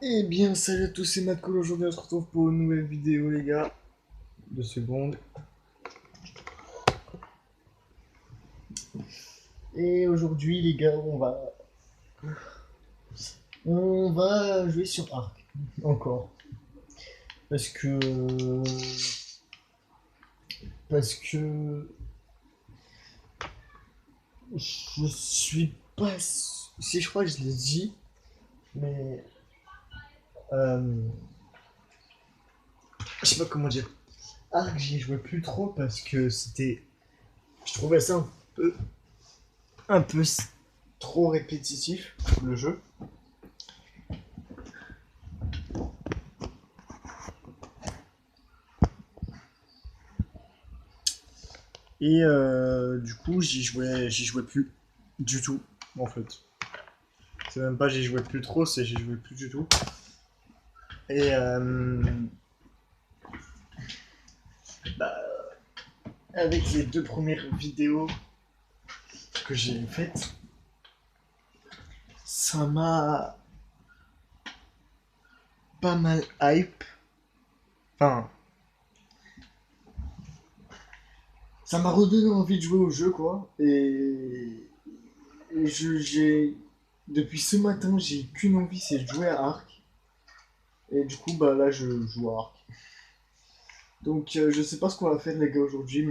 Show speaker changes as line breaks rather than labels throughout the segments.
Eh bien, salut à tous, c'est Matko. Aujourd'hui, on se retrouve pour une nouvelle vidéo, les gars. 2 secondes. Et aujourd'hui, les gars, on va jouer sur Arc. Encore. Parce que. Parce que. Je suis pas. Si je crois que je l'ai dit, mais. euh, je sais pas comment dire. Arc, j'y jouais plus trop parce que c'était. Je trouvais ça peu. Un peu trop répétitif, le jeu. Et du coup, j'y jouais plus du tout, en fait. C'est même pas j'y jouais plus trop, c'est j'y jouais plus du tout. Et bah, avec les 2 premières vidéos que j'ai faites, ça m'a pas mal hype. Enfin, ça m'a redonné envie de jouer au jeu, quoi. Et j'ai. Depuis ce matin, j'ai qu'une envie, c'est de jouer à Ark. Et du coup, bah là, je joue à Ark. Donc, je sais pas ce qu'on va faire, les gars, aujourd'hui,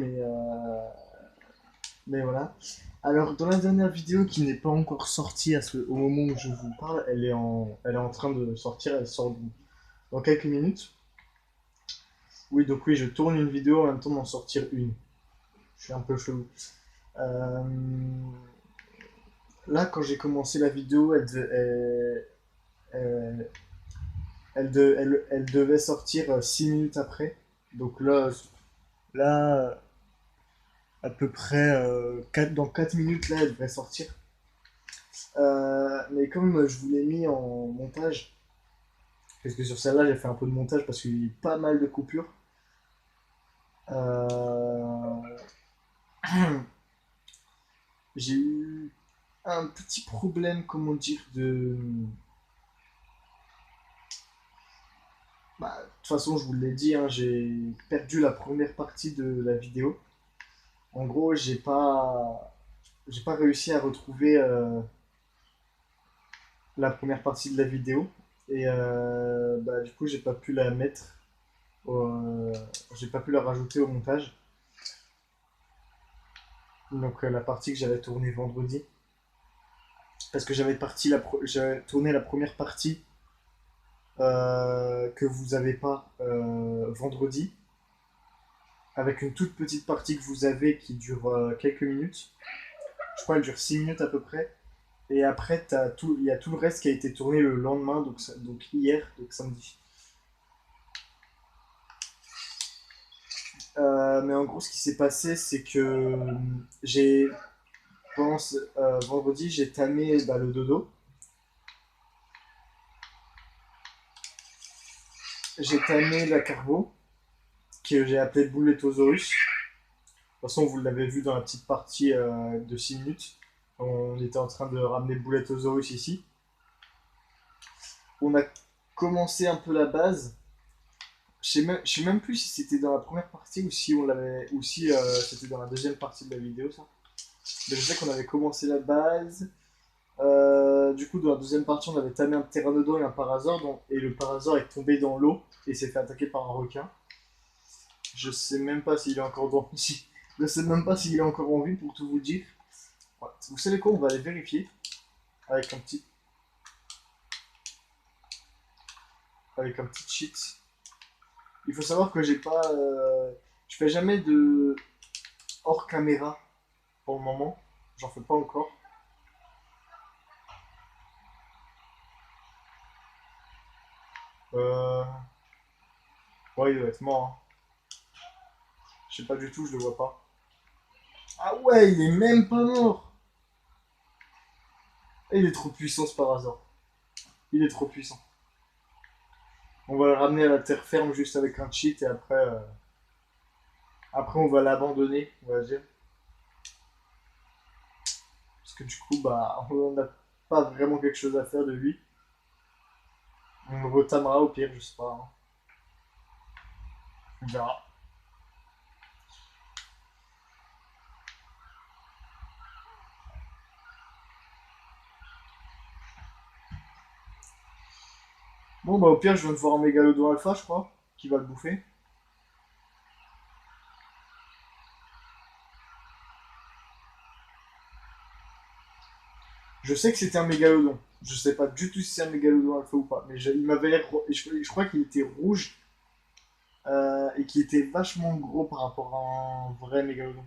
mais voilà. Alors, dans la dernière vidéo qui n'est pas encore sortie au moment où je vous parle, elle est en train de sortir, elle sort dans quelques minutes. Oui, donc oui, je tourne une vidéo en même temps d'en sortir une. Je suis un peu chelou. Euh, Là, quand j'ai commencé la vidéo, elle- elle devait sortir 6 minutes après. Donc là, à peu près dans 4 minutes, là, elle devrait sortir. Mais comme je vous l'ai mis en montage, parce que sur celle-là, j'ai fait un peu de montage parce qu'il y a eu pas mal de coupures. Euh, j'ai eu un petit problème, comment dire, de. Bah, de toute façon, je vous l'ai dit, hein, j'ai perdu la première partie de la vidéo. En gros, j'ai pas réussi à retrouver la première partie de la vidéo. Et bah, du coup, j'ai pas pu la mettre. euh, j'ai pas pu la rajouter au montage. Donc, la partie que j'avais tournée vendredi. Parce que j'avais tourné la première partie que vous avez pas vendredi, avec une toute petite partie que vous avez qui dure quelques minutes. Je crois qu'elle dure 6 minutes à peu près. Et après, il y a tout le reste qui a été tourné le lendemain, donc hier, donc samedi. Mais en gros, ce qui s'est passé, c'est que j'ai pendant vendredi, j'ai tamé bah, le dodo. J'ai tamé la carbo, que j'ai appelé Bouletosaurus. De toute façon, vous l'avez vu dans la petite partie de 6 minutes. On était en train de ramener Bouletosaurus ici. On a commencé un peu la base. Je sais même plus si c'était dans la première partie ou si c'était dans la deuxième partie de la vidéo, ça. Mais je sais qu'on avait commencé la base. Du coup, dans la deuxième partie, on avait tamé un pteranodon et un parasaure, et le parasaure est tombé dans l'eau et s'est fait attaquer par un requin. Je sais même pas s'il est encore dans. Je sais même pas s'il est encore en vie pour tout vous dire. Ouais. Vous savez quoi? On va aller vérifier avec un petit cheat. Il faut savoir que j'ai pas. Je fais jamais de hors caméra pour le moment. J'en fais pas encore. Euh... Ouais, il doit être mort, hein. Je sais pas du tout, je le vois pas. Ah ouais, il est même pas mort. Il est trop puissant ce Parasaur. Il est trop puissant. On va le ramener à la terre ferme juste avec un cheat et après on va l'abandonner, on va dire. Parce que du coup, bah, on n'a pas vraiment quelque chose à faire de lui. On le retamera au pire, je sais pas, hein. On verra. Bon, bah au pire, je viens de voir un mégalodon alpha, je crois, qui va le bouffer. Je sais que c'était un mégalodon. Je sais pas du tout si c'est un mégalodon alpha ou pas, mais il m'avait l'air. Je crois qu'il était rouge et qu'il était vachement gros par rapport à un vrai mégalodon.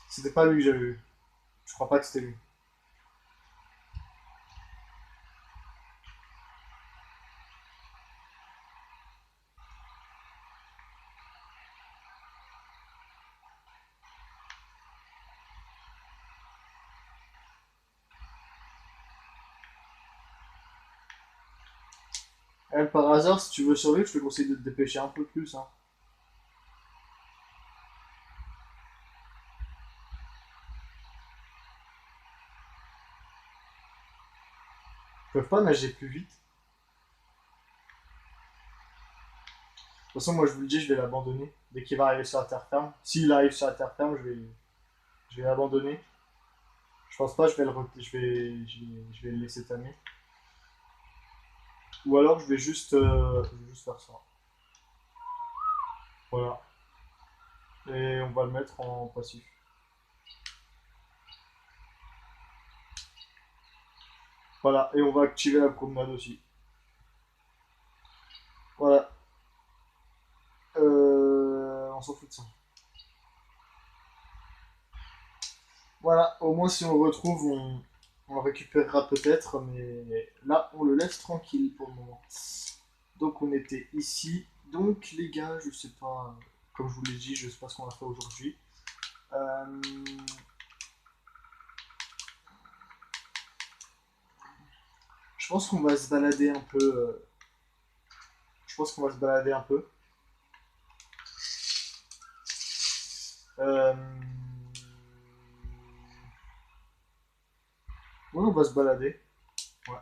C'était pas lui que j'avais vu. Je crois pas que c'était lui. Elle, par hasard, si tu veux survivre, je te conseille de te dépêcher un peu plus, hein. Ils peuvent pas nager plus vite. De toute façon, moi je vous le dis, je vais l'abandonner. Dès qu'il va arriver sur la terre ferme. S'il arrive sur la terre ferme, je vais l'abandonner. Je pense pas, je vais le laisser tamer. Ou alors je vais juste faire ça. Voilà. Et on va le mettre en passif. Voilà. Et on va activer la promenade aussi. Voilà. On s'en fout de ça. Voilà. Au moins, si on le retrouve, on le récupérera peut-être. Mais là, on le laisse tranquille pour le moment. Donc, on était ici. Donc, les gars, je sais pas. Comme je vous l'ai dit, je sais pas ce qu'on va faire aujourd'hui. Euh, je pense qu'on va se balader un peu. Je pense qu'on va se balader un peu. Euh, Ouais, on va se balader. Ouais,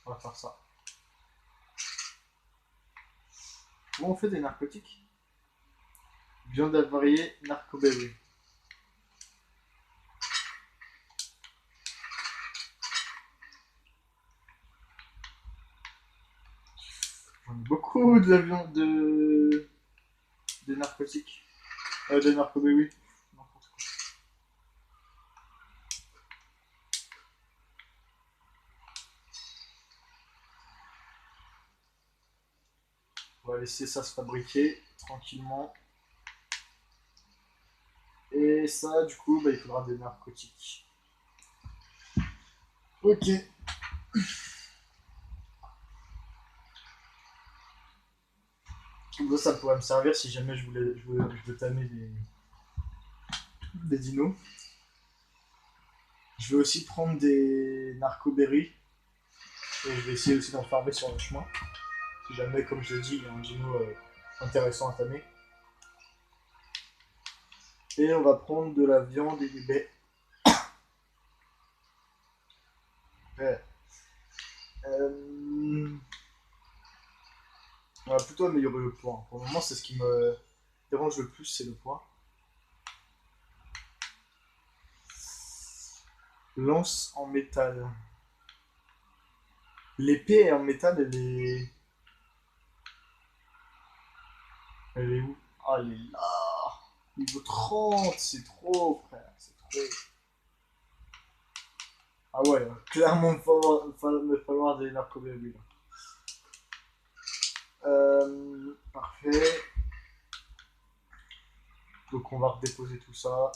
on va faire ça. Comment on fait des narcotiques? Viande avariée, narcoberry. J'en ai beaucoup de la viande de narcotiques. De narcoberry. N'importe quoi. On va laisser ça se fabriquer tranquillement. Et ça, du coup, bah, il faudra des narcotiques. Ok. Donc ça pourrait me servir si jamais je veux tamer des dinos. Je vais aussi prendre des narcoberries. Et je vais essayer aussi d'en farmer sur le chemin. Si jamais, comme je l'ai dit, il y a un dino intéressant à tamer. Et on va prendre de la viande et du baies. Ouais. Euh, on va plutôt améliorer le poids. Pour le moment, c'est ce qui me dérange le plus, c'est le poids. Lance en métal. L'épée en métal, elle est où? Ah, elle est là. Niveau 30, c'est trop, frère. C'est trop. Ah ouais, clairement, me falloir des narcobabules. Parfait. Donc on va redéposer tout ça.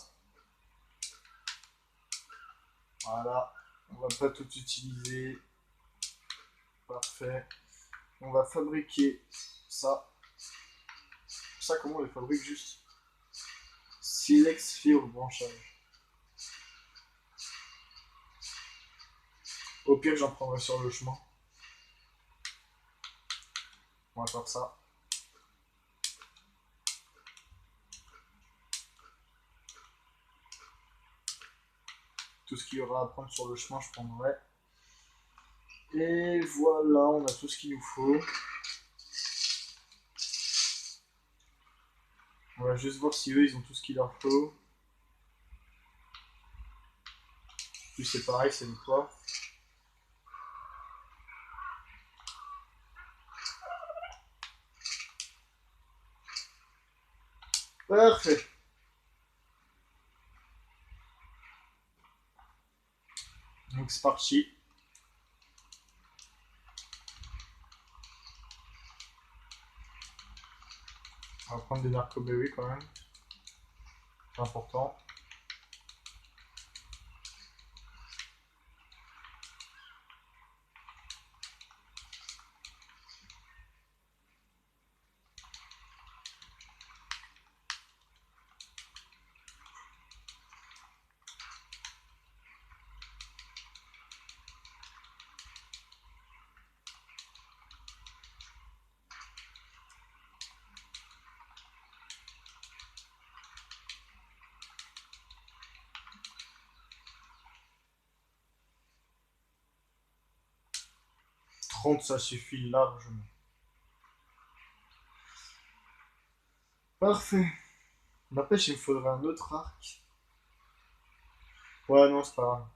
Voilà. On va pas tout utiliser. Parfait. On va fabriquer ça. Ça, comment on les fabrique juste? Silex fait au branchage. Au pire, j'en prendrai sur le chemin. On va faire ça. tout ce qu'il y aura à prendre sur le chemin, je prendrai. Et voilà, on a tout ce qu'il nous faut. On va juste voir si eux, ils ont tout ce qu'il leur faut. Puis c'est pareil, c'est le toit. Parfait. Donc c'est parti. On va prendre des narcoberries quand même. C'est important. Ça suffit largement. Parfait. N'empêche, il me faudrait un autre arc. Ouais, non, c'est pas grave.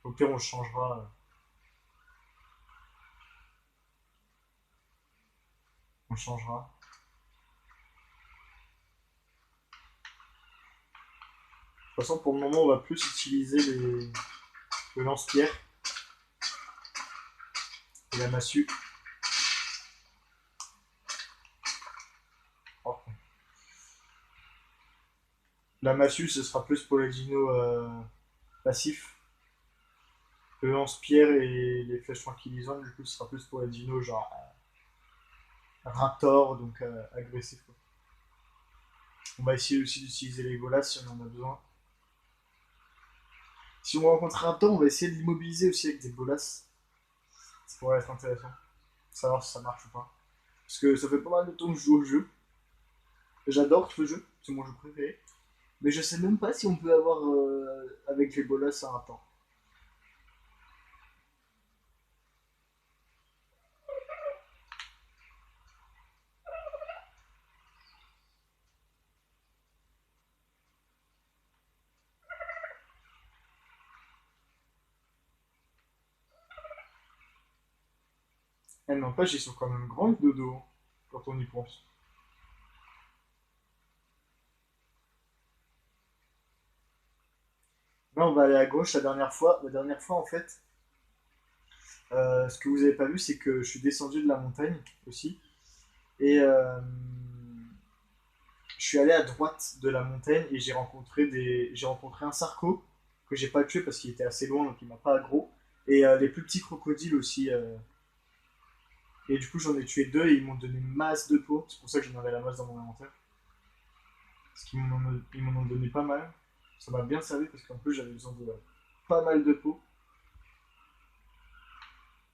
Au pire, on le changera. On le changera. De toute façon, pour le moment, on va plus utiliser le lance-pierre et la massue. Parfait. La massue, ce sera plus pour les dinos passifs. Le lance-pierre et les flèches tranquillisantes, du coup, ce sera plus pour les dinos genre Raptor, donc agressif. Quoi. On va essayer aussi d'utiliser les golas si on en a besoin. Si on rencontre un Raptor, on va essayer de l'immobiliser aussi avec des bolas. Ça pourrait être intéressant. Savoir si ça marche ou pas. Parce que ça fait pas mal de temps que je joue au jeu. J'adore ce jeu, c'est mon jeu préféré. Mais je sais même pas si on peut avoir avec les bolas un temps. Eh, n'empêche, ils sont quand même grands, les dodo, hein, quand on y pense. Là, on va aller à gauche la dernière fois. La dernière fois, en fait, ce que vous avez pas vu, c'est que je suis descendu de la montagne aussi. Et je suis allé à droite de la montagne et j'ai rencontré un sarco que j'ai pas tué parce qu'il était assez loin, donc il m'a pas aggro. Et les plus petits crocodiles aussi. Et du coup, j'en ai tué deux et ils m'ont donné masse de peau. C'est pour ça que j'en avais la masse dans mon inventaire. Parce ils m'en ont donné pas mal. Ça m'a bien servi parce qu'en plus, j'avais besoin de pas mal de peau.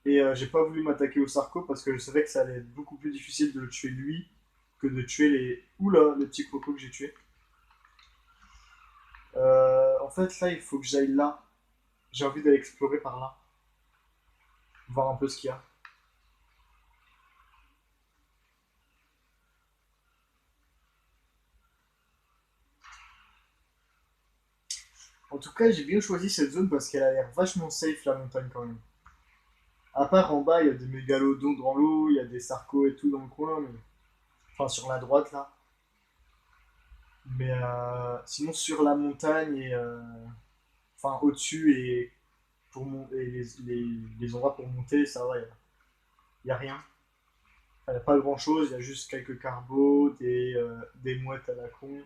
Et j'ai pas voulu m'attaquer au Sarco parce que je savais que ça allait être beaucoup plus difficile de le tuer lui que de tuer les. Oula, les petits crocos que j'ai tués. En fait, là, il faut que j'aille là. J'ai envie d'aller explorer par là. Voir un peu ce qu'il y a. En tout cas, j'ai bien choisi cette zone parce qu'elle a l'air vachement safe, la montagne quand même. À part en bas, il y a des mégalodons dans l'eau, il y a des sarcos et tout dans le coin, mais... enfin sur la droite là. Mais sinon sur la montagne et enfin au-dessus et et les endroits pour monter, ça va, y a rien. Il n'y a pas grand-chose, il y a juste quelques carbos, des mouettes à la con,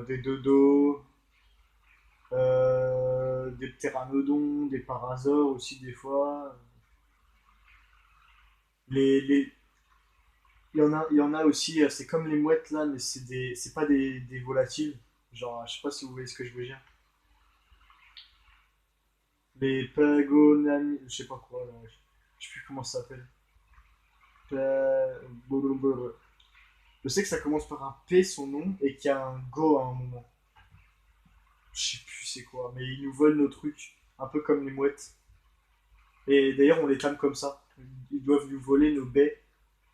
des dodos, des pteranodons, des parasaures aussi des fois. Les, il y en a aussi, c'est comme les mouettes là, mais c'est pas des volatiles. Genre, je sais pas si vous voyez ce que je veux dire. Les Pagonami, je sais pas quoi là, je sais plus comment ça s'appelle. Blablabla. Je sais que ça commence par un P son nom et qu'il y a un Go à un moment. Je sais plus plus c'est quoi, mais ils nous volent nos trucs, un peu comme les mouettes. Et d'ailleurs, on les tame comme ça. Ils doivent nous voler nos baies,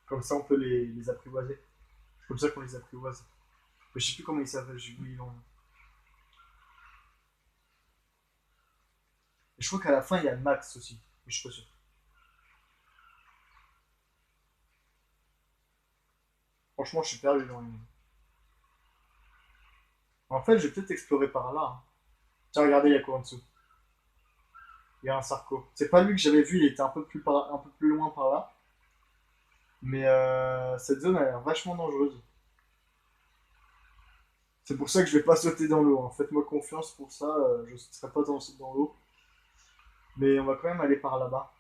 comme ça on peut les apprivoiser. C'est comme ça qu'on les apprivoise. Mais je sais plus comment ils s'appellent, j'ai oublié le nom. Et je crois qu'à la fin, il y a Max aussi, mais je suis pas sûr. Franchement, je suis perdu dans les... En fait, je vais peut-être explorer par là, hein. Tiens, regardez, il y a quoi en dessous? Il y a un Sarco. C'est pas lui que j'avais vu, il était un peu plus loin par là. Mais cette zone a l'air vachement dangereuse. C'est pour ça que je vais pas sauter dans l'eau, hein. Faites-moi confiance pour ça, je ne sauterai pas dans l'eau. Mais on va quand même aller par là-bas,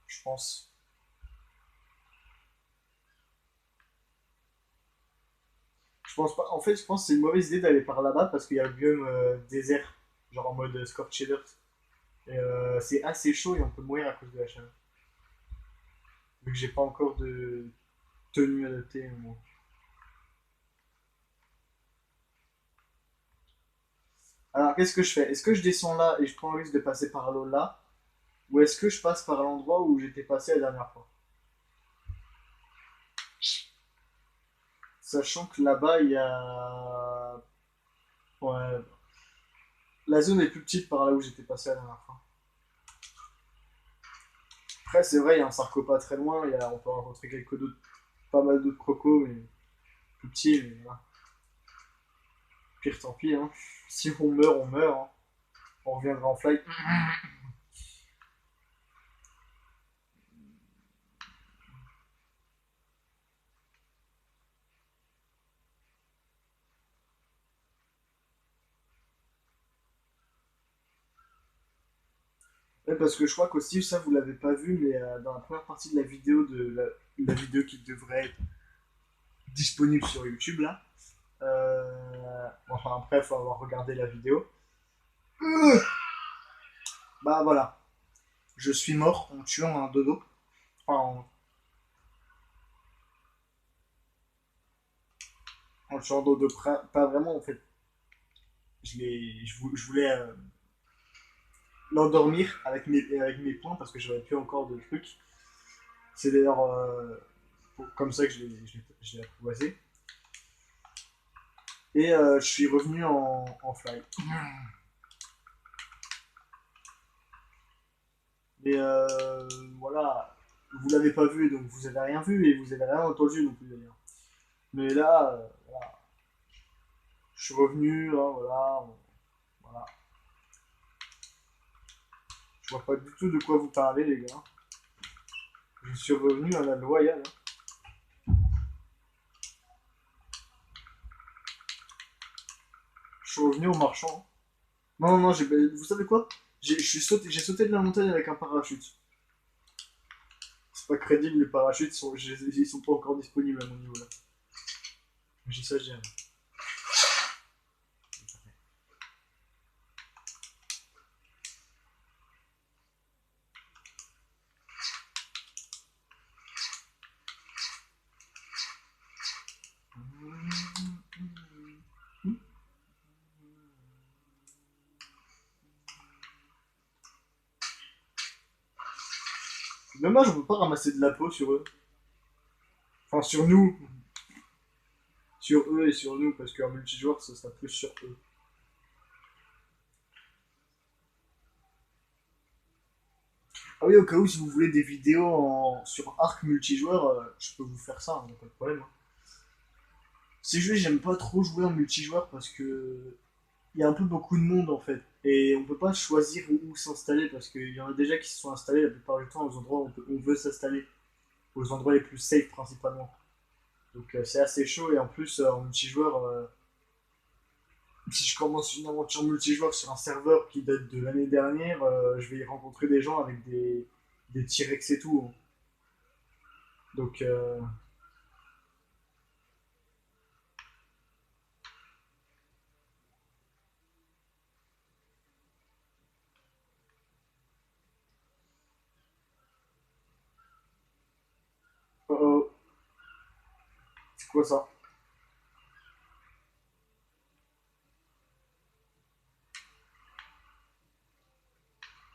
je pense. Je pense pas. En fait, je pense que c'est une mauvaise idée d'aller par là-bas parce qu'il y a le biome désert, genre en mode Scorched Earth. Et c'est assez chaud et on peut mourir à cause de la chaleur. Vu que j'ai pas encore de tenue adaptée. Moi. Alors, qu'est-ce que je fais? Est-ce que je descends là et je prends le risque de passer par l'eau là? Ou est-ce que je passe par l'endroit où j'étais passé la dernière fois? Sachant que là-bas, il y a... Ouais, la zone est plus petite par là où j'étais passé la dernière fois. Après, c'est vrai, il y a un sarcopa très loin, on peut rencontrer pas mal d'autres crocos, mais plus petits, mais voilà. Pire, tant pis, hein. Si on meurt, on meurt, hein. On reviendra en flight. Ouais, parce que je crois qu'aussi, ça vous l'avez pas vu, mais dans la première partie de la vidéo, la vidéo qui devrait être disponible sur YouTube, là, enfin après, il faut avoir regardé la vidéo. Bah voilà, je suis mort en tuant un dodo. Enfin, en tuant un dodo, pas vraiment en fait. Je voulais l'endormir avec mes poings parce que j'avais plus encore de trucs. C'est d'ailleurs comme ça que je l'ai apprivoisé. Et je suis revenu en fly. Mais voilà, vous l'avez pas vu, donc vous avez rien vu et vous avez rien entendu non plus d'ailleurs. Mais là, voilà, je suis revenu, hein, voilà. Je vois pas du tout de quoi vous parlez les gars. Je suis revenu à la loyale, hein. Je suis revenu au marchand. Non, non, vous savez quoi? J'ai sauté de la montagne avec un parachute. C'est pas crédible, les parachutes, ils sont pas encore disponibles à mon niveau là. J'exagère. Dommage, on peut pas ramasser de la peau sur eux. Enfin, sur nous. Sur eux et sur nous, parce qu'en multijoueur, ça sera plus sur eux. Ah oui, au cas où, si vous voulez des vidéos sur Arc multijoueur, je peux vous faire ça, hein, pas de problème, hein. C'est juste, j'aime pas trop jouer en multijoueur parce que il y a un peu beaucoup de monde en fait. Et on peut pas choisir où s'installer parce qu'il y en a déjà qui se sont installés la plupart du temps aux endroits où on veut s'installer, aux endroits les plus safe principalement. Donc c'est assez chaud et en plus en multijoueur, si je commence une aventure multijoueur sur un serveur qui date de l'année dernière, je vais y rencontrer des gens avec des T-Rex et tout, hein. Donc oh, c'est quoi ça?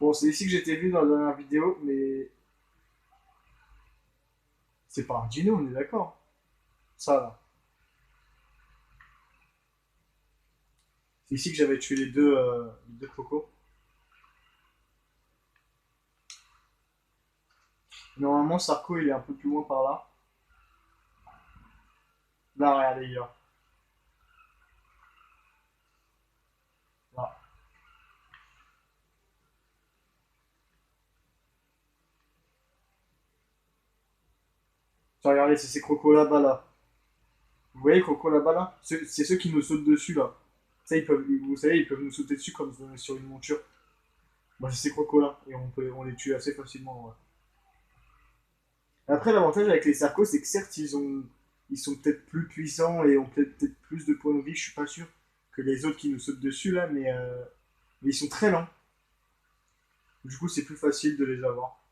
Bon, c'est ici que j'étais vu dans la dernière vidéo, mais c'est pas un dino, on est d'accord. Ça, là. C'est ici que j'avais tué les deux crocos. Normalement, Sarko, il est un peu plus loin par là. Là, regardez, il est là. Là. Tiens, regardez, c'est ces crocos là-bas, là. Vous voyez, crocos là-bas, là? C'est ceux qui nous sautent dessus, là. Ça, vous savez, ils peuvent nous sauter dessus comme sur une monture. Bah, c'est ces crocos-là, et on les tue assez facilement, ouais. Après, l'avantage avec les Sarkos, c'est que certes, ils sont peut-être plus puissants et ont peut-être plus de points de vie, je suis pas sûr, que les autres qui nous sautent dessus, là, mais ils sont très lents. Du coup, c'est plus facile de les avoir.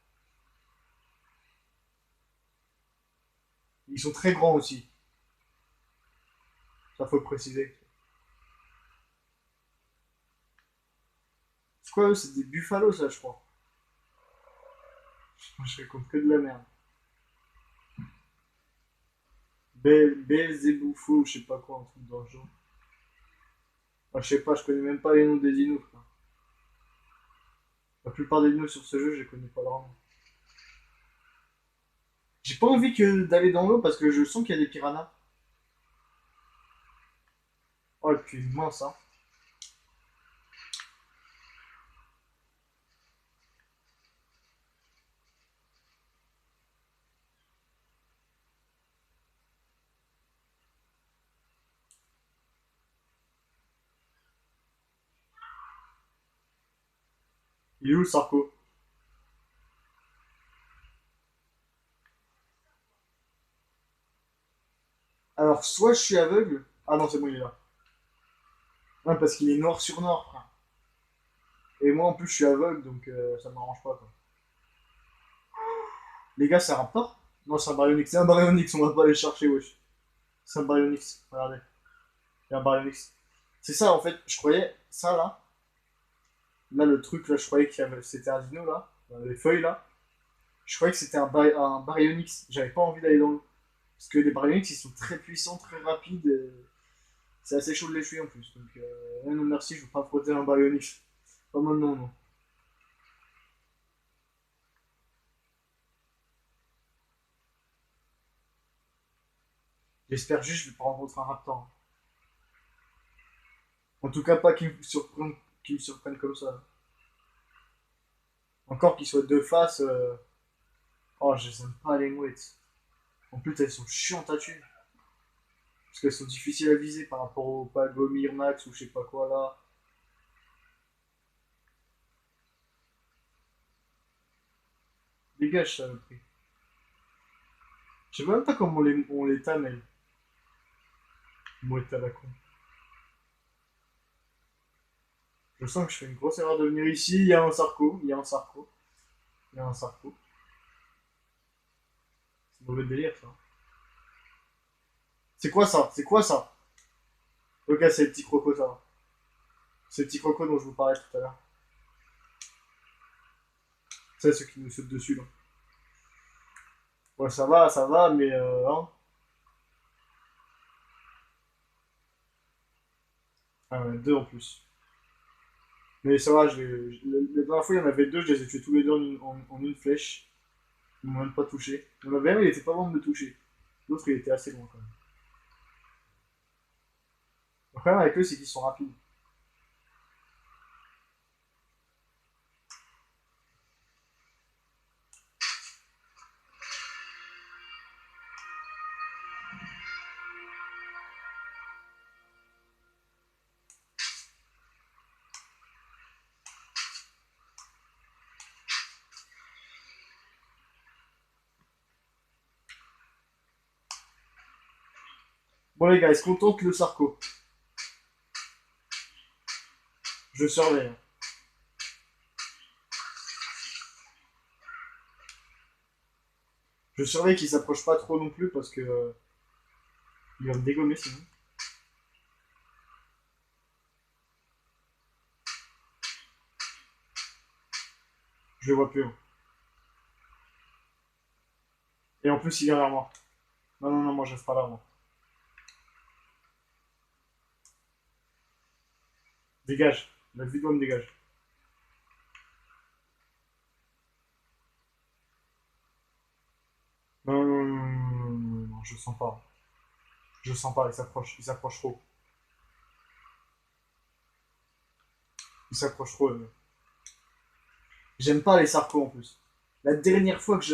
Ils sont très grands aussi, ça faut le préciser. C'est quoi, eux? C'est des buffalos, ça, je crois. Moi, je raconte que de la merde. Belzebufo, je sais pas quoi, un truc dans le genre. Moi, je sais pas, je connais même pas les noms des dinos, frère. La plupart des dinos sur ce jeu, je les connais pas vraiment. J'ai pas envie d'aller dans l'eau parce que je sens qu'il y a des piranhas. Oh, le cul mince, hein. Il est où le Sarko? Alors, soit je suis aveugle. Ah non, c'est bon, il est là. Ouais, parce qu'il est noir sur noir, frère. Et moi, en plus, je suis aveugle, donc ça m'arrange pas, quoi. Les gars, c'est un raptor? Non, c'est un baryonyx. C'est un baryonyx, on va pas aller chercher, wesh. C'est un baryonyx, regardez. Il y a un baryonyx. C'est ça, en fait, je croyais, ça là, là, le truc, là, je croyais que c'était un dino, là, dans les feuilles, là. Je croyais que c'était un baryonyx. J'avais pas envie d'aller dans l'eau. Parce que les baryonyx, ils sont très puissants, très rapides. C'est assez chaud de les tuer en plus. Donc, non, merci, je veux pas frotter un baryonyx. Pas maintenant, non. J'espère juste que je vais pas rencontrer un raptor. En tout cas, pas qu'il me surprenne comme ça. Encore qu'il soit de face. Oh, je n'aime pas les mouettes. En plus, elles sont chiantes à tuer. Parce qu'elles sont difficiles à viser par rapport au Pagomir Max ou je sais pas quoi là. Dégage, ça, le prix. Je sais même pas comment on les tame, elles. Mouettes à la con. Je sens que je fais une grosse erreur de venir ici. Il y a un Sarko. Il y a un Sarko. Il y a un Sarko. C'est mauvais délire, ça. C'est quoi ça? C'est quoi ça? Ok, c'est le petit croco, ça va. C'est le petit croco dont je vous parlais tout à l'heure. C'est ceux qui nous sautent dessus, là. Ouais, ça va, mais hein. Ah ouais, deux en plus. Mais ça va, la dernière fois, il y en avait deux, je les ai tués tous les deux en une flèche. Ils m'ont même pas touché. Il y en avait un, il était pas loin de me toucher. L'autre, il était assez loin quand même. Le problème avec eux, c'est qu'ils sont rapides. Bon, les gars, est-ce qu'on tente le Sarko? Je surveille, hein. Je surveille qu'il s'approche pas trop non plus parce que il va me dégommer sinon. Je le vois plus. Hein. Et en plus, il vient vers moi. Non, non, non, moi je reste pas là, moi. Dégage. La vidéo me dégage. Non, non, non, non, non, non, non, je sens pas. Je sens pas, il s'approche trop. Il s'approche trop, le mec. J'aime pas les sarcos en plus. La première fois que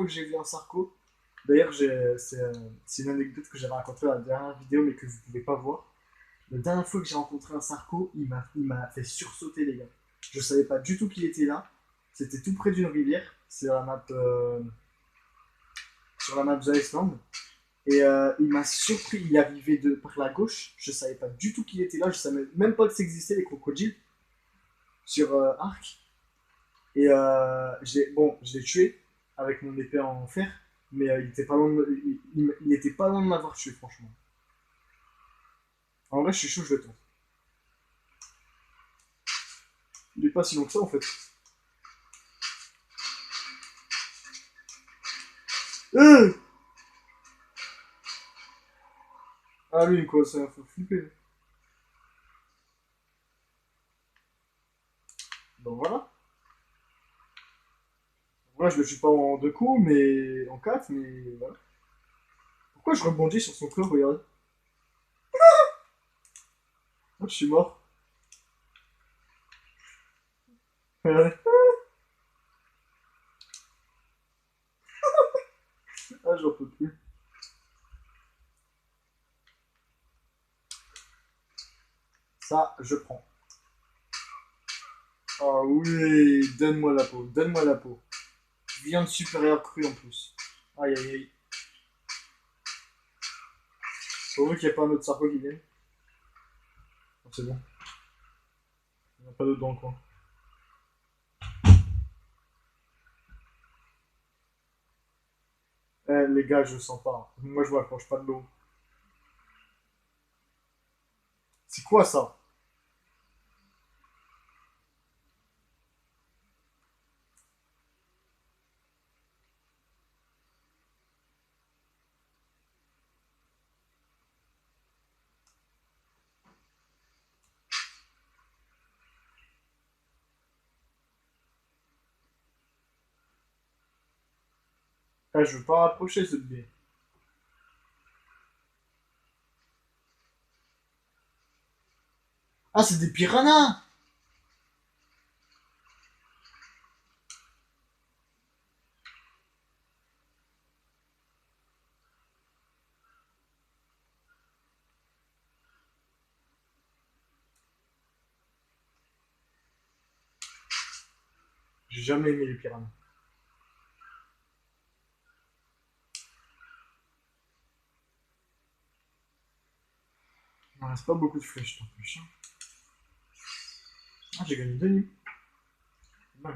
j'ai vu un sarco, d'ailleurs, c'est une anecdote que j'avais racontée dans la dernière vidéo, mais que vous pouvez pas voir. La dernière fois que j'ai rencontré un sarco, il m'a fait sursauter, les gars. Je savais pas du tout qu'il était là. C'était tout près d'une rivière. C'est sur la map The Iceland. Et il m'a surpris. Il arrivait par la gauche. Je savais pas du tout qu'il était là. Je savais même pas que ça existait, les crocodiles, sur Arc. Et bon, je l'ai tué avec mon épée en fer. Mais il était pas loin il était pas loin de m'avoir tué, franchement. En vrai, je suis chaud, je le tente. Il est pas si long que ça, en fait. Euh Ah, lui, quoi, ça fait flipper. Donc voilà. Moi, je le tue pas en deux coups, mais en quatre, mais voilà. Pourquoi je rebondis sur son corps, regarde. Ah, je suis mort. Regardez. Ah, j'en peux plus. Ça, je prends. Ah oui, donne-moi la peau, donne-moi la peau. Viande supérieure crue en plus. Aïe aïe aïe. Faut qu'il n'y a pas un autre sarco qui vienne. Oh, c'est bon, il n'y en a pas d'autre dans le coin. Eh, les gars, je sens pas. Moi, je m'approche pas de l'eau. C'est quoi ça? Ah, je veux pas rapprocher ce bébé. Ah, c'est des piranhas! J'ai jamais aimé les piranhas. Il me reste pas beaucoup de flèches, non plus. Hein. Ah, j'ai gagné 2 nuits. Ouais.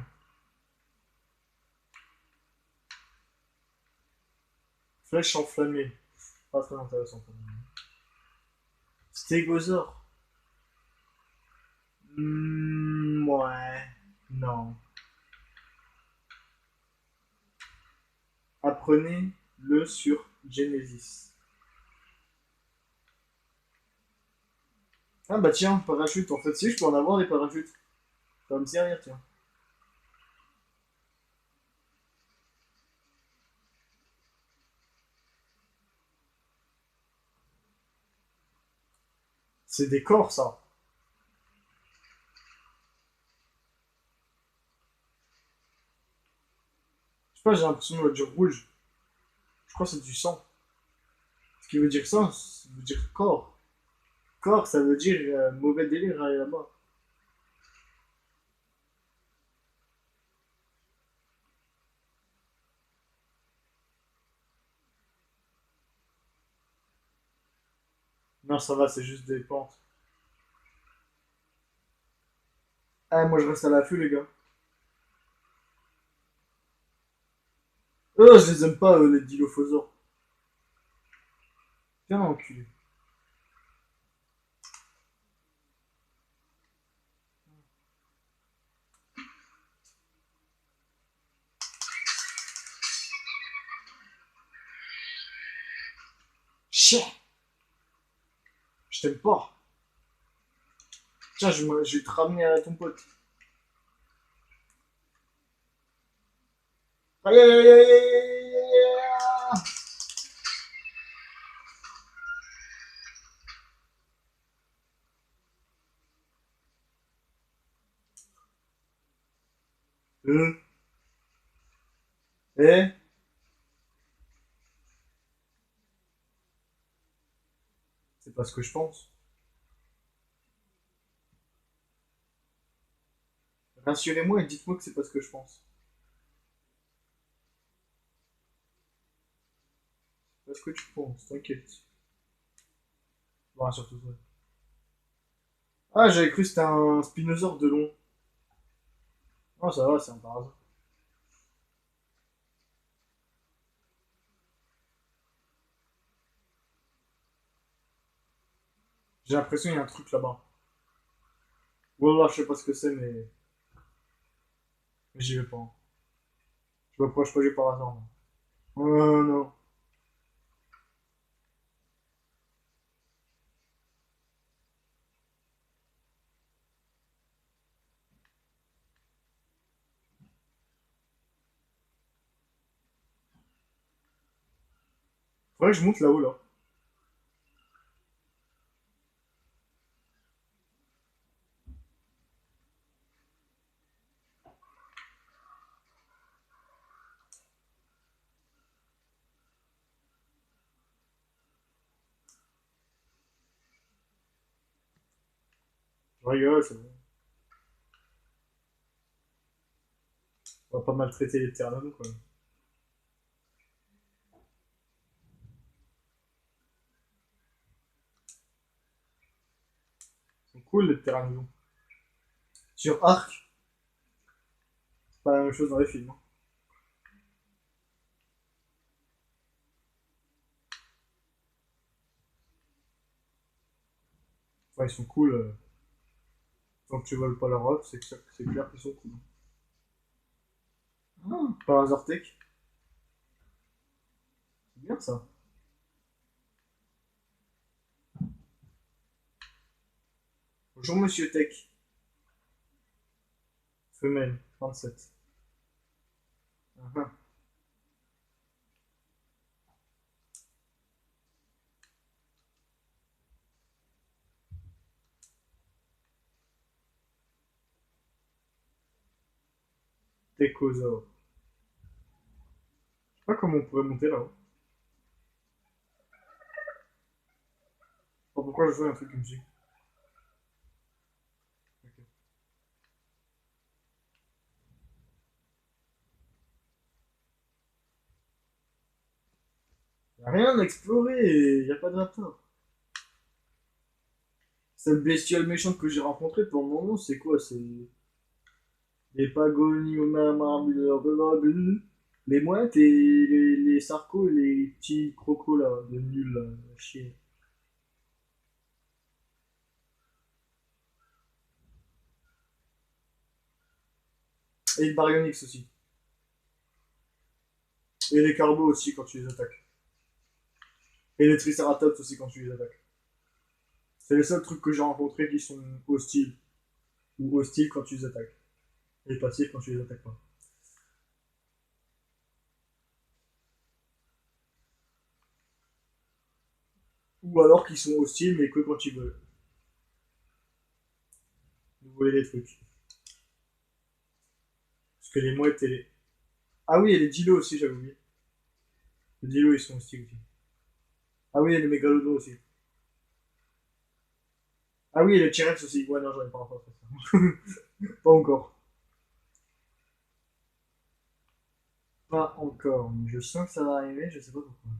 Flèche enflammée. Pas très intéressant pour moi. Stégosaure. Ouais. Non. Apprenez-le sur Genesis. Ah bah tiens, parachute. En fait, si je peux en avoir des parachutes. Ça va me servir, tiens. C'est des corps, ça. Je sais pas, j'ai l'impression de dire rouge. Je crois que c'est du sang. Ce qui veut dire ça, ça veut dire corps. Corps, ça veut dire mauvais délire aller là-bas. Non, ça va, c'est juste des pentes. Ah, moi je reste à l'affût, les gars. Je les aime pas, les dilophosaures. Viens, enculé. Chien. Je t'aime pas. Tiens, je vais te ramener à ton pote. Aïe aïe aïe aïe aïe aïe aïe. Eh, c'est pas ce que je pense. Rassurez-moi et dites-moi que c'est pas ce que je pense. C'est pas ce que tu penses, t'inquiète. Bon, surtout ça. Ah, j'avais cru que c'était un spinosaure de long. Oh, ça va, c'est un par hasard. J'ai l'impression qu'il y a un truc là-bas. Voilà, je sais pas ce que c'est, mais j'y vais pas. Je m'approche pas du par hasard. Oh non. Faudrait que je monte là-haut, là. Je rigole, c'est bon. On va pas maltraiter les terrains, quoi. Ils sont cool, les pteranodons. Sur Arc, c'est pas la même chose dans les films, hein. Enfin, ils sont cool. Tant que tu voles pas leur robe, c'est clair qu'ils sont cool. Ah, par hasard tech. C'est bien ça. Bonjour Monsieur Tech. Femelle, 37. Ah, ah. Techosaure. Je sais pas comment on pourrait monter là-haut. Je sais pas pourquoi je fais un truc comme ça. Ok. Y a rien à explorer, y a pas de raptor. Cette bestiole méchante que j'ai rencontrée pour le moment, c'est quoi? C'est les pagoniomamamuleurs, les mouettes et les sarcos et les petits crocos là, de nuls là, à chier. Et les baryonyx aussi. Et les carbos aussi quand tu les attaques. Et les triceratops aussi quand tu les attaques. C'est les seuls trucs que j'ai rencontrés qui sont hostiles. Ou hostiles quand tu les attaques. Et passifs quand tu les attaques pas. Ou alors qu'ils sont hostiles mais que quand ils veulent. Vous voulez les trucs. Parce que les mouettes et les. Ah oui, et les dilos aussi, j'avais oublié. Les dilos ils sont hostiles aussi. Ah oui, et les mégalodons aussi. Ah oui, et les T-Rex aussi. Ouais, non, j'en ai pas encore fait ça. Pas encore. Pas encore. Mais je sens que ça va arriver, je sais pas pourquoi.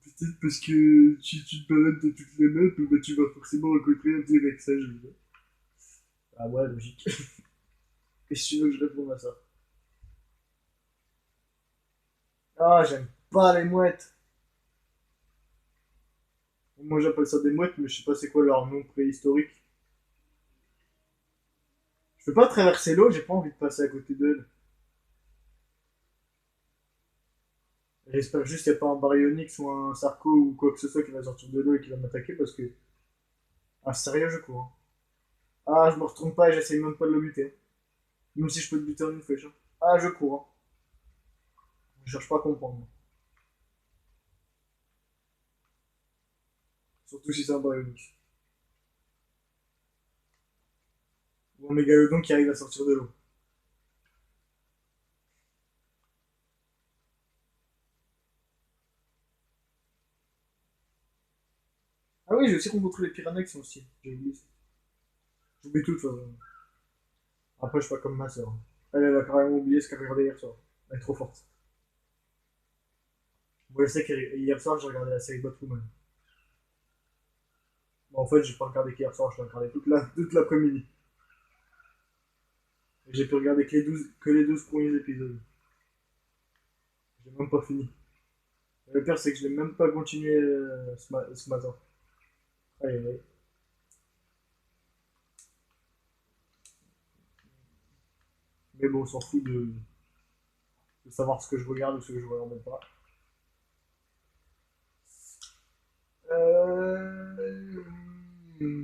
Peut-être parce que si tu te balades dans toutes les maps, bah, tu vas forcément rencontrer un T-Rex, ça je veux dire. Ah ouais, logique. Qu'est-ce que tu veux que je réponde à ça? Ah, j'aime pas les mouettes. Moi j'appelle ça des mouettes, mais je sais pas c'est quoi leur nom préhistorique. Je peux pas traverser l'eau, j'ai pas envie de passer à côté d'elle. J'espère juste qu'il n'y a pas un Baryonyx ou un Sarko ou quoi que ce soit qui va sortir de l'eau et qui va m'attaquer parce que. Ah, sérieux, je cours, hein. Ah, je me retourne pas et j'essaye même pas de le buter. Même si je peux te buter en une flèche, hein. Ah, je cours, hein. Je cherche pas à comprendre. Surtout si c'est un Baryonyx. Ou un Mégalodon qui arrive à sortir de l'eau. Ah oui, j'ai aussi rencontré les piranhas qui sont aussi. J'ai oublié ça. J'oublie tout de toute façon. Après, je suis pas comme ma soeur. Elle a carrément oublié ce qu'elle regardait hier soir. Elle est trop forte. Moi, je sais qu'hier soir, j'ai regardé la série Batwoman. Bon, en fait, j'ai pas regardé qu'hier soir, je l'ai regardé toute l'après-midi. Et j'ai pu regarder que les 12 premiers épisodes. J'ai même pas fini. Le pire, c'est que je l'ai même pas continué ce matin. Aïe, aïe, aïe. Mais bon, on s'en fout de savoir ce que je regarde ou ce que je regarde pas. Euh... hmm.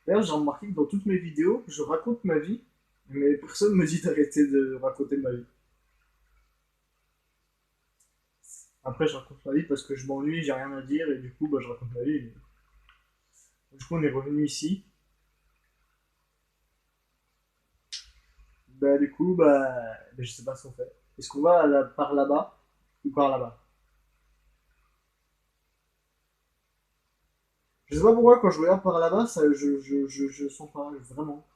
D'ailleurs, j'ai remarqué que dans toutes mes vidéos, je raconte ma vie, mais personne me dit d'arrêter de raconter ma vie. Après, je raconte ma vie parce que je m'ennuie, j'ai rien à dire, et du coup, bah, je raconte ma vie. Du coup, on est revenu ici. Bah, du coup, je sais pas ce qu'on fait. Est-ce qu'on va par là-bas ou par là-bas? Je sais pas pourquoi, quand je regarde par là-bas, ça, je sens pas, vraiment.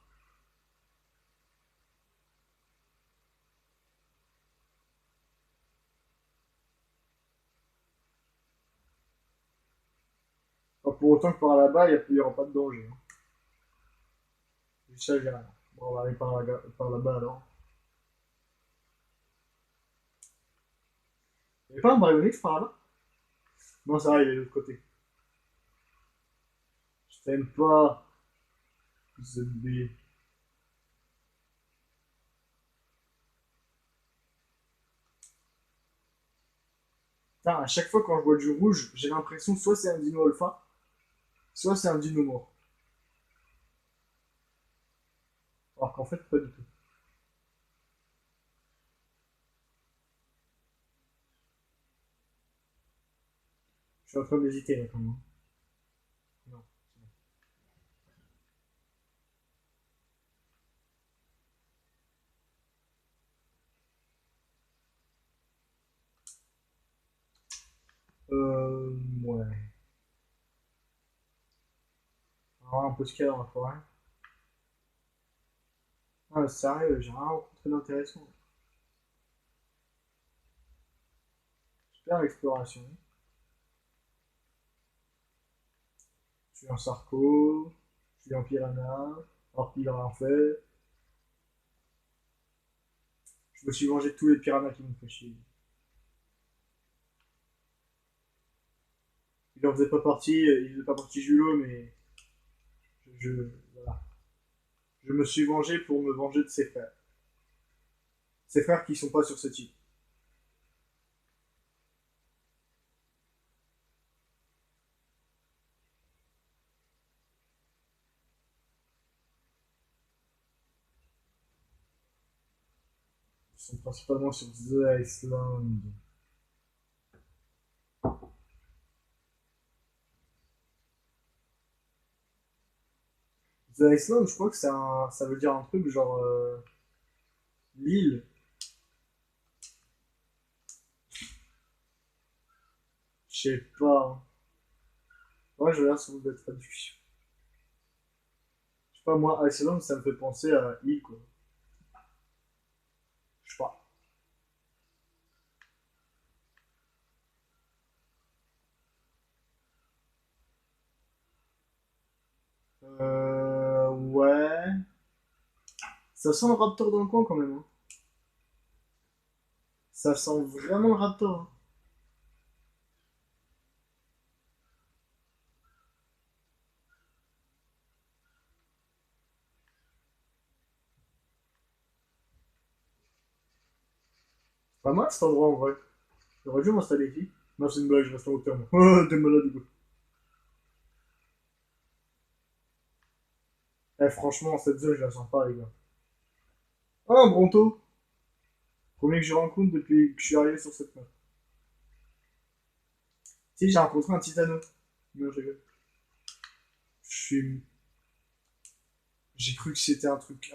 Pas pour autant que par là-bas, il y aura pas de danger, hein. Ça, j'ai rien. Bon, on va aller par là-bas alors. Il n'y a pas un baryonyx par là-bas? Non, ça va, il est de l'autre côté. Je t'aime pas, ZB. Putain, à chaque fois quand je vois du rouge, j'ai l'impression soit c'est un dino alpha, soit c'est un dino mort. Alors qu'en fait, pas du tout. Je suis en train d'hésiter là quand même. Non. Ouais. Alors, un peu de cas dans la forêt. Ah, sérieux, j'ai rien rencontré d'intéressant. Super l'exploration. Je suis un sarco, je suis un piranha, alors qu'il a rien fait. Je me suis mangé tous les piranhas qui m'ont fait chier. Il en faisait pas partie, il faisait pas partie Julo, mais voilà. Je me suis vengé pour me venger de ses frères. Ses frères qui sont pas sur ce type. Ils sont principalement sur The Island. The Island, je crois que ça veut dire un truc genre l'île. Je sais pas, hein. Ouais, je regarde sur Google Traduction. Je sais pas, moi, Iceland, ça me fait penser à île, quoi. Je sais pas. Ouais. Ça sent le raptor dans le coin quand même, hein. Ça sent vraiment le raptor, hein. Pas mal cet endroit en vrai. J'aurais dû m'installer ici. Non, c'est une blague, je reste en hauteur moi. Oh, t'es malade du coup. Eh, franchement, cette zone, je la sens pas, les gars. Ah, un Bronto! Premier que je rencontre depuis que je suis arrivé sur cette map. Si, j'ai rencontré un Titano. Non, je rigole. Je suis. J'ai cru que c'était un truc.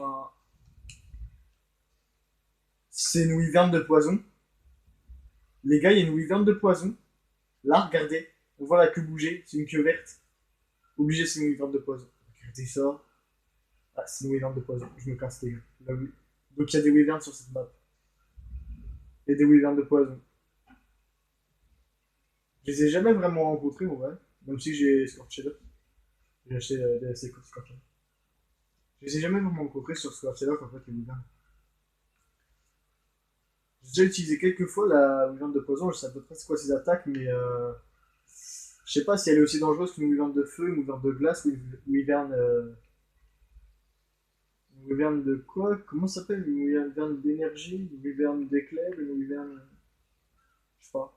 C'est une wyvern de poison. Les gars, il y a une wyvern de poison. Là, regardez. On voit la queue bouger. C'est une queue verte. Obligé, c'est une wyvern de poison. Regardez ça. Ah, c'est une wyvern de poison. Je me casse, les gars. Là, oui. Donc, il y a des wyverns sur cette map. Et des wyverns de poison. Je les ai jamais vraiment rencontrés, en vrai. Même si j'ai Scorchella. J'ai acheté des DLC Scorchella. Je les ai jamais vraiment rencontrés sur Scorchella, en fait, les wyverns. J'ai déjà utilisé quelques fois la wyvern de poison. Je sais à peu près c'est quoi ses attaques, mais je sais pas si elle est aussi dangereuse qu'une wyvern de feu, une wyvern de glace ou une wyvern. Une wyvern de quoi? Comment ça s'appelle? Une wyvern d'énergie? Une wyvern d'éclair? Une wyvern. Je sais pas.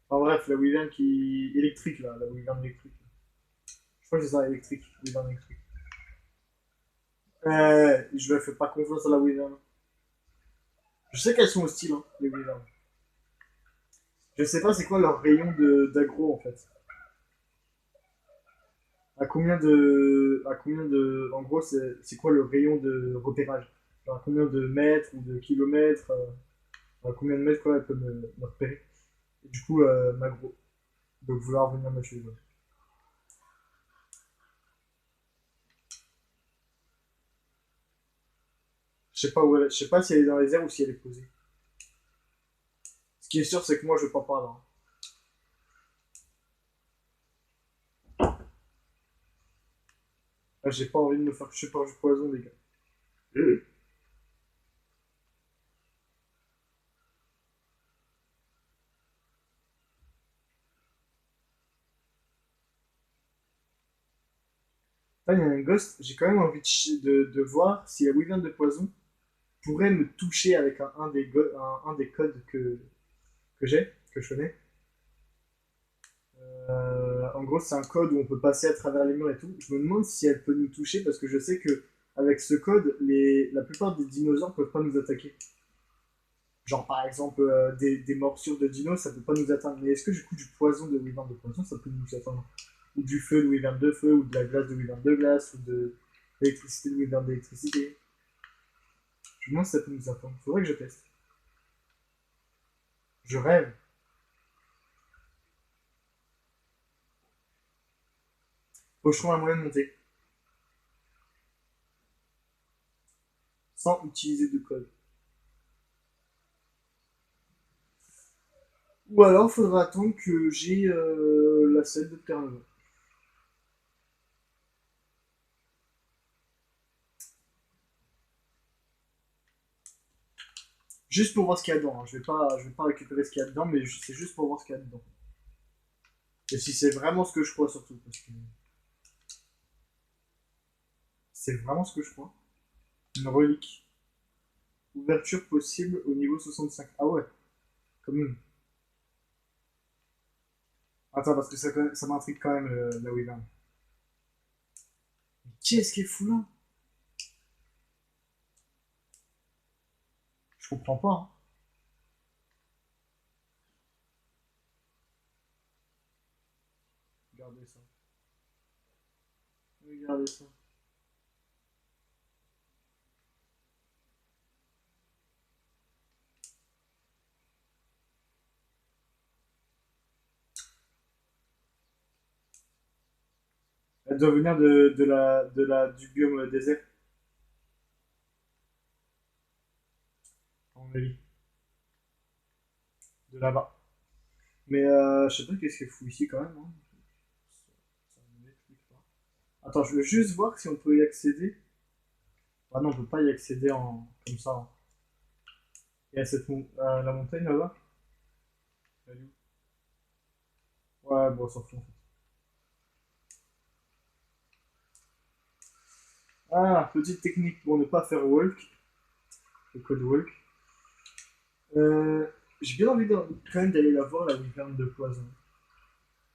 Enfin bref, la wyvern qui. Électrique là, la wyvern électrique. Je crois que c'est ça, électrique. Wyvern électrique. Je ne fais pas confiance à la wyvern. Je sais qu'elles sont hostiles, hein, les wyverns. Je sais pas c'est quoi leur rayon d'aggro en fait. En gros, c'est quoi le rayon de repérage? Genre, à combien de mètres ou de kilomètres, à combien de mètres, quoi, elle peut me repérer. Et du coup, m'aggro. Donc, vouloir venir me tuer. Ouais. Je sais pas si elle est dans les airs ou si elle est posée. Ce qui est sûr, c'est que moi, je pars pas là. Ah, j'ai pas envie de me faire tuer par du poison, les gars. Là, il y a un ghost, j'ai quand même envie de voir si la wyvern de poison pourrait me toucher avec un des codes que j'ai, que je connais. En gros, c'est un code où on peut passer à travers les murs et tout. Je me demande si elle peut nous toucher parce que je sais que avec ce code, la plupart des dinosaures peuvent pas nous attaquer. Genre par exemple des morsures de dinos, ça peut pas nous atteindre. Mais est-ce que du coup du poison de wyvern de poison, ça peut nous atteindre? Ou du feu de wyvern de feu, ou de la glace de wyvern de glace, ou de l'électricité de wyvern d'électricité. Je me demande si ça peut nous atteindre. Faudrait que je teste. Je rêve. Faut que je trouve un moyen de monter. Sans utiliser de code. Ou alors, faudra attendre que j'ai la selle de terre. Juste pour voir ce qu'il y a dedans. Hein. Je vais pas récupérer ce qu'il y a dedans, mais c'est juste pour voir ce qu'il y a dedans. Et si c'est vraiment ce que je crois, surtout. Parce que c'est vraiment ce que je crois. Une relique. Ouverture possible au niveau 65. Ah ouais, quand même. Attends, parce que ça m'intrigue quand même, la Wyvern. Qu'est-ce qui est fou là? Je comprends pas. Hein. Regardez ça. Regardez ça. Elle doit venir du biome désert, à mon avis. De là-bas. Mais je sais pas qu'est-ce qu'elle fout ici quand même. Hein. Ça ne m'explique pas. Attends, je veux juste voir si on peut y accéder. Ah non, on peut pas y accéder comme ça. Hein. Il y a la montagne là-bas. Elle est où? Ouais, bon, on s'en fout en fait. Ah, petite technique pour ne pas faire walk. Le code walk. J'ai bien envie quand même d'aller la voir, la Wyvern de Poison.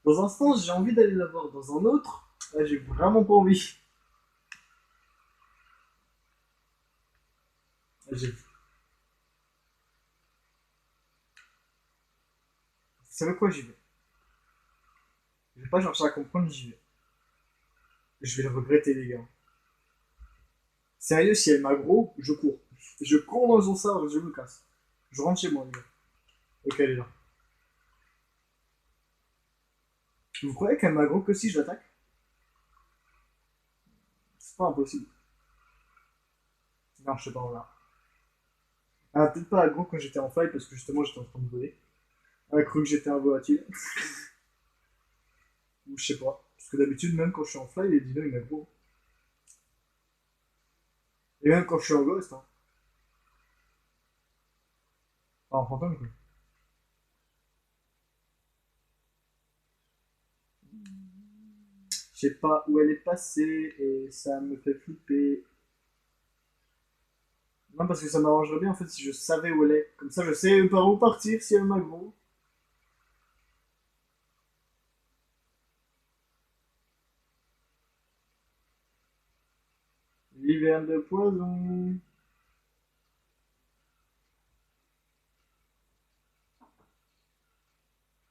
Dans un sens, j'ai envie d'aller la voir. Dans un autre, là, j'ai vraiment pas envie. Vous savez quoi, j'y vais. Je vais pas chercher à comprendre, j'y vais. Je vais le regretter, les gars. Sérieux, si elle m'aggro, je cours. Je cours dans son sabre, je me casse. Je rentre chez moi, les gars. Ok, elle est là. Vous croyez qu'elle m'aggro que si je l'attaque? C'est pas impossible. Non, je sais pas, on verra. Elle a peut-être pas aggro quand j'étais en fly parce que justement j'étais en train de voler. Elle a cru que j'étais un volatile. Ou je sais pas. Parce que d'habitude, même quand je suis en fly, les dinos ils m'aggro. Et même quand je suis en ghost, hein. Enfin, en fantôme, quoi. Je sais pas où elle est passée et ça me fait flipper. Non, parce que ça m'arrangerait bien en fait si je savais où elle est. Comme ça, je sais par où partir si elle m'aggro. L'hiverne de poison.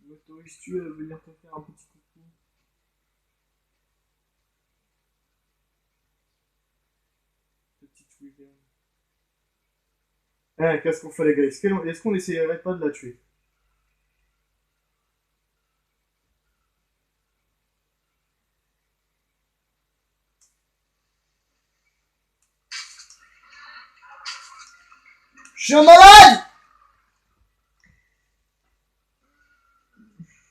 M'autorises-tu à venir te faire un petit coucou? Petite wyvern. Eh, qu'est-ce qu'on fait les gars? Est-ce qu'on essayerait pas de la tuer? Je suis un malade!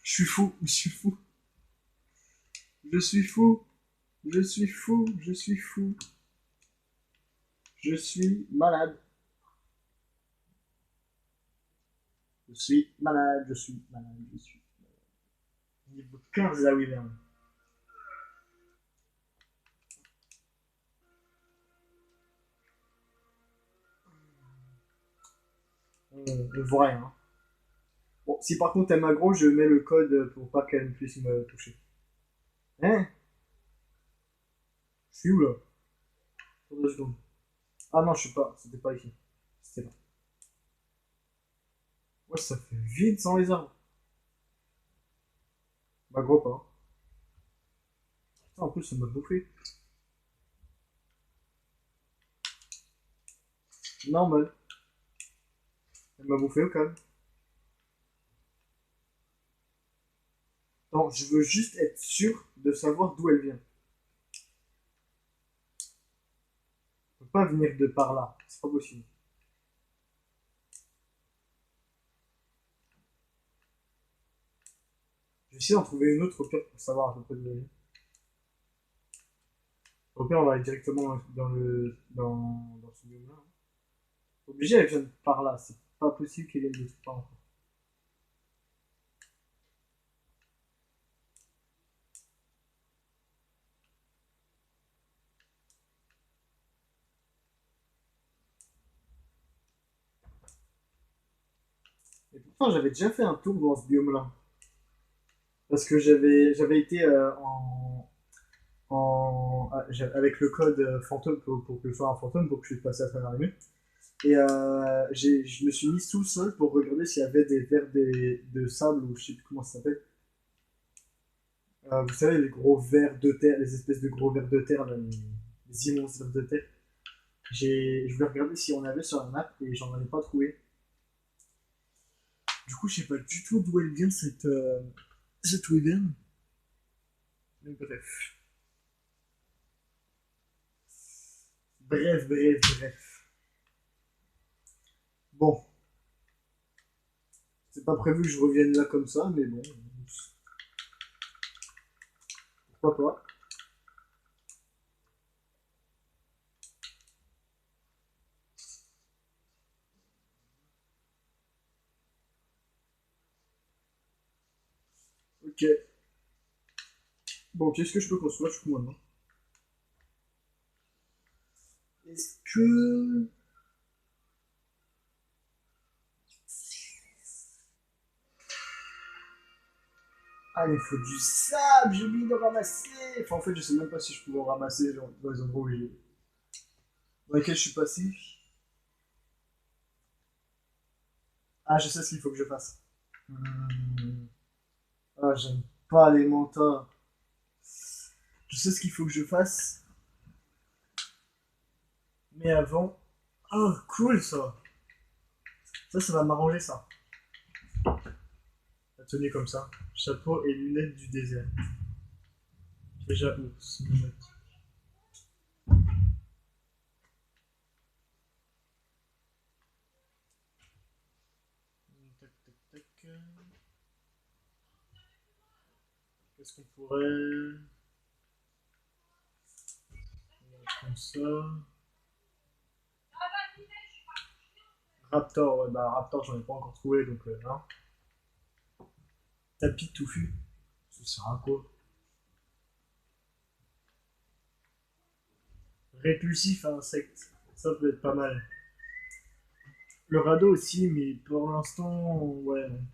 Je suis fou, je suis fou. Je suis fou, je suis fou, je suis fou. Je suis malade. Je suis malade, je suis malade, je suis malade. Niveau 15 la wyvern. On voit rien. Bon, si par contre elle m'aggro, je mets le code pour pas qu'elle puisse me toucher. Hein? Je suis où là? Attends 2 secondes. Ah non, je suis pas. C'était pas ici. C'était là. Ouais, ça fait vide sans les arbres. M'aggro pas. Putain, en plus, ça m'a bouffé. Normal. Elle m'a bouffé au calme. Non, je veux juste être sûr de savoir d'où elle vient. Elle peut pas venir de par là. C'est pas possible. Je vais essayer d'en trouver une autre au pire pour savoir à peu près d'où elle vient. Au pire, on va aller directement dans ce biome-là. Obligé, elle vient de par là. C'est pas possible qu'elle vienne de tout part. Et pourtant, j'avais déjà fait un tour dans ce biome-là. Parce que j'avais été avec le code fantôme pour que je sois un fantôme, pour que je puisse passer à travers les murs. Et je me suis mis sous le sol pour regarder s'il y avait des vers de sable ou je sais plus comment ça s'appelle. Vous savez, les gros vers de terre, les espèces de gros vers de terre, là, les immenses vers de terre. Je voulais regarder si on avait sur la map et j'en avais pas trouvé. Du coup, je sais pas du tout d'où elle vient cette wyvern. Mais bref. Bref, bref, bref. Bon, c'est pas prévu que je revienne là comme ça, mais bon, pourquoi pas. Ok. Bon, qu'est-ce que je peux construire du coup maintenant? Est-ce que. Ah, il faut du sable, j'ai oublié de ramasser. Enfin, en fait, je sais même pas si je pouvais en ramasser dans les endroits dans lesquels je suis passé. Ah, je sais ce qu'il faut que je fasse. Hmm. Ah, j'aime pas les mantas. Je sais ce qu'il faut que je fasse. Mais avant. Oh, cool ça. Ça va m'arranger ça. La tenue comme ça. Chapeau et lunettes du désert. Déjà, ours. Tac, tac, tac. Qu'est-ce qu'on pourrait. Comme ça. Raptor, ouais, bah Raptor, j'en ai pas encore trouvé donc hein. Tapis touffu. Ça sert à quoi? Répulsif à insectes. Ça peut être pas mal. Le radeau aussi, mais pour l'instant, ouais, non.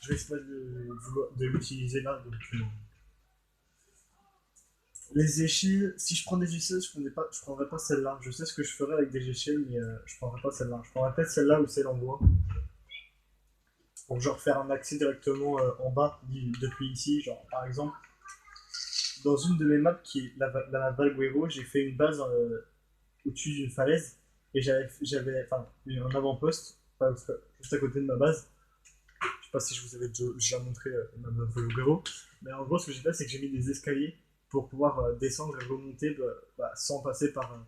Je risque pas de l'utiliser là. Donc, les échelles, si je prends des échelles, je prendrais pas celle-là. Je sais ce que je ferais avec des échelles, mais je prendrais pas celle-là. Je prendrais peut-être celle-là ou celle en bois. Pour genre faire un accès directement en bas depuis ici. Genre, par exemple, dans une de mes maps qui est la Valguero, j'ai fait une base au-dessus d'une falaise et j'avais enfin, un avant-poste juste à côté de ma base. Je sais pas si je vous avais déjà montré ma Valguero, mais en gros, ce que j'ai fait, c'est que j'ai mis des escaliers pour pouvoir descendre et remonter sans passer par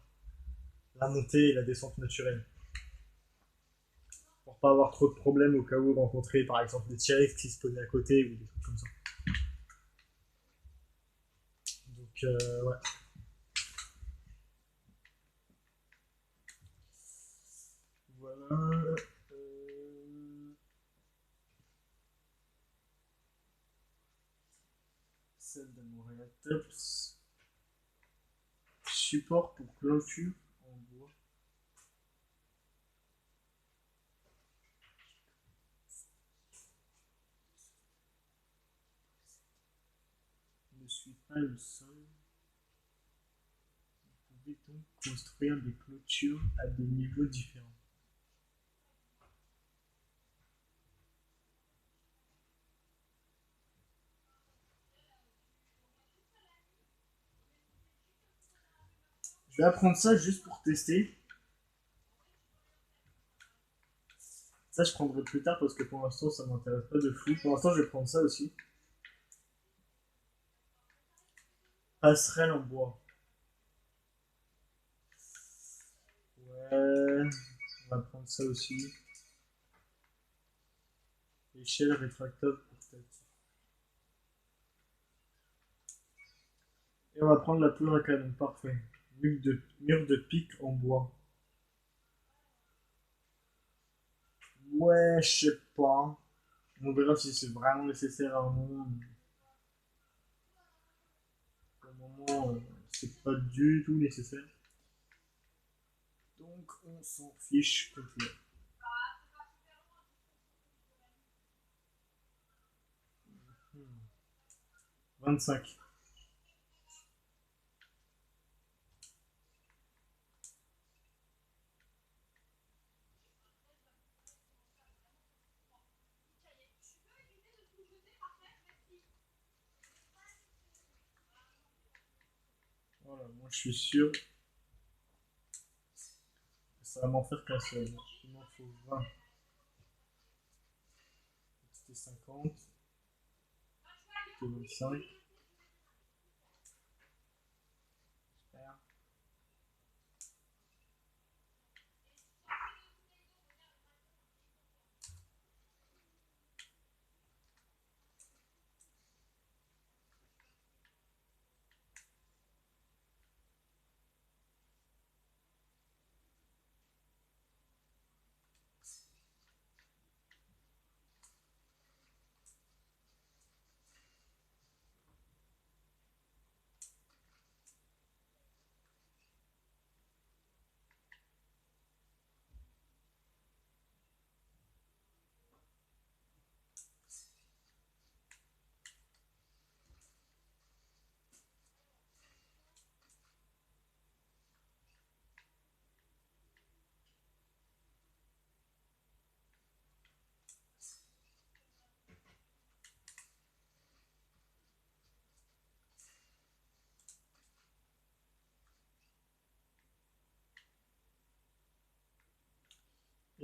la montée et la descente naturelle. Pour pas avoir trop de problèmes au cas où rencontrer par exemple des T-Rex qui se spawnaient à côté ou des trucs comme ça. Donc, ouais. Voilà. Celle de Montréal Tops. Support pour clôture en bois. Ne suis pas le seul. Vous pouvez donc construire des clôtures à des niveaux différents. Je vais apprendre ça juste pour tester. Ça, je prendrai plus tard parce que pour l'instant, ça m'intéresse pas de fou. Pour l'instant, je vais prendre ça aussi. Passerelle en bois. Ouais, on va prendre ça aussi. Échelle rétractable portative. Et on va prendre la poudre à canon, parfait. Mur de pique en bois. Ouais, je sais pas. On verra si c'est vraiment nécessaire à un moment. Pour le moment, c'est pas du tout nécessaire. Donc on s'en fiche complètement. 25. Voilà, moi je suis sûr que ça va m'en faire qu'un seul. Il m'en faut 20. C'était 50. C'était 25. Super.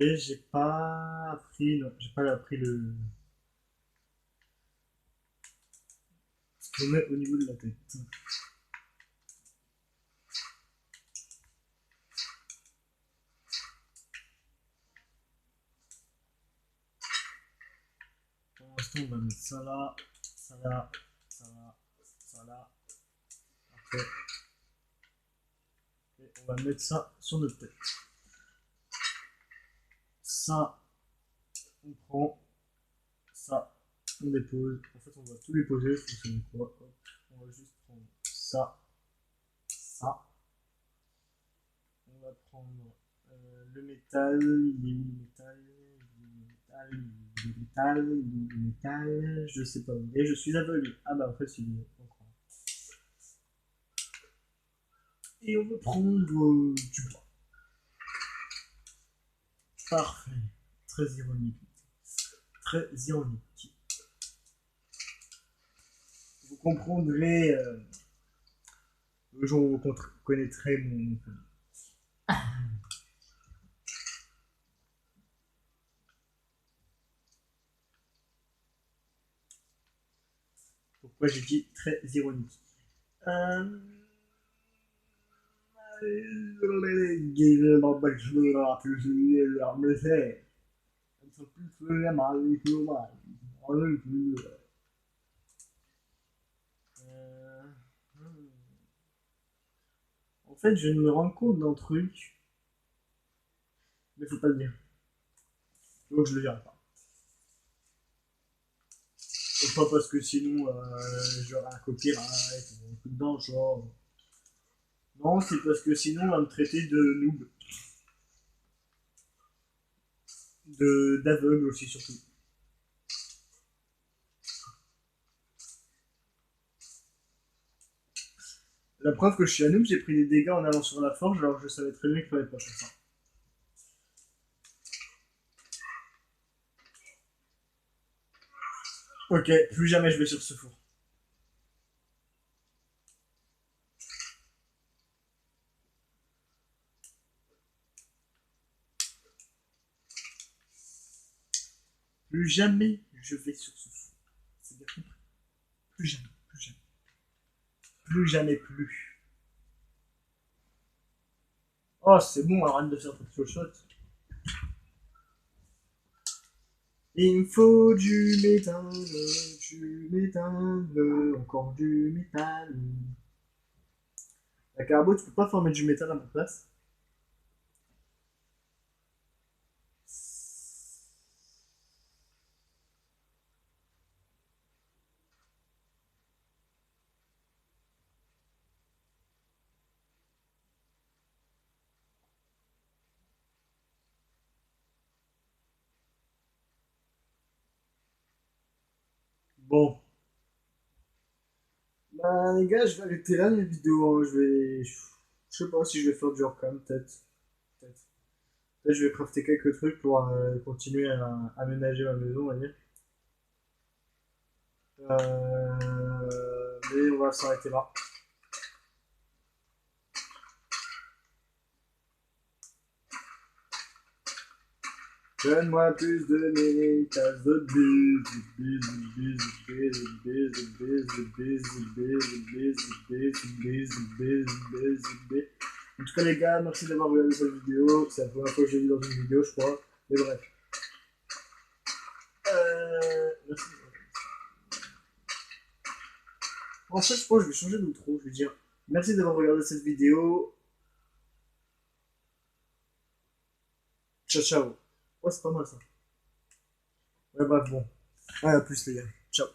Et j'ai pas appris, non, j'ai pas appris ce qu'on met au niveau de la tête. Pour l'instant, on va mettre ça là, ça là, ça là, ça là. Parfait. Et on va mettre ça sur notre tête. Ça, on prend. Ça, on dépose. En fait, on va tout déposer. Quoi. On va juste prendre ça, ça. On va prendre le métal. Il est où le métal? Le métal, le métal. Je sais pas où il est. Je suis aveugle. Ah bah en fait, c'est lui. Et on va prendre du bois. Parfait. Très ironique. Très ironique. Vous comprendrez, le jour où vous connaîtrez mon. Pourquoi j'ai dit très ironique. En fait, je viens de me rendre compte d'un truc, mais faut pas le dire. Donc je le dirai pas. Pas parce que sinon j'aurai un copyright ou un truc dans le genre. Non, c'est parce que sinon on va me traiter de noob. D'aveugle aussi surtout. La preuve que je suis un noob, j'ai pris des dégâts en allant sur la forge alors que je savais très bien qu'il fallait pas faire ça. Ok, plus jamais je vais sur ce four. Plus jamais je vais sur ce four. C'est bien compris. Plus jamais, plus jamais. Plus jamais plus. Oh, c'est bon, arrête de faire quelque chose. Il me faut du métal, encore du métal. La carbo, tu peux pas former du métal à ma place? Bon. Bah les gars, je vais arrêter là les vidéos. Hein. Je sais pas si je vais faire du hors-cam, peut-être. Peut-être. Peut-être je vais crafter quelques trucs pour continuer à aménager ma maison, on va dire. Mais on va s'arrêter là. Donne-moi plus de mes tasses de bise. En tout cas les gars, merci d'avoir regardé cette vidéo. C'est la première fois que j'ai vu dans une vidéo, je crois. Mais bref. Merci. En fait, je pense que je vais changer d'outro. Je vais dire merci d'avoir regardé cette vidéo. Ciao, ciao. Ouais, c'est pas mal ça. Ouais, bref, bon. Ouais, à plus les gars. Ciao.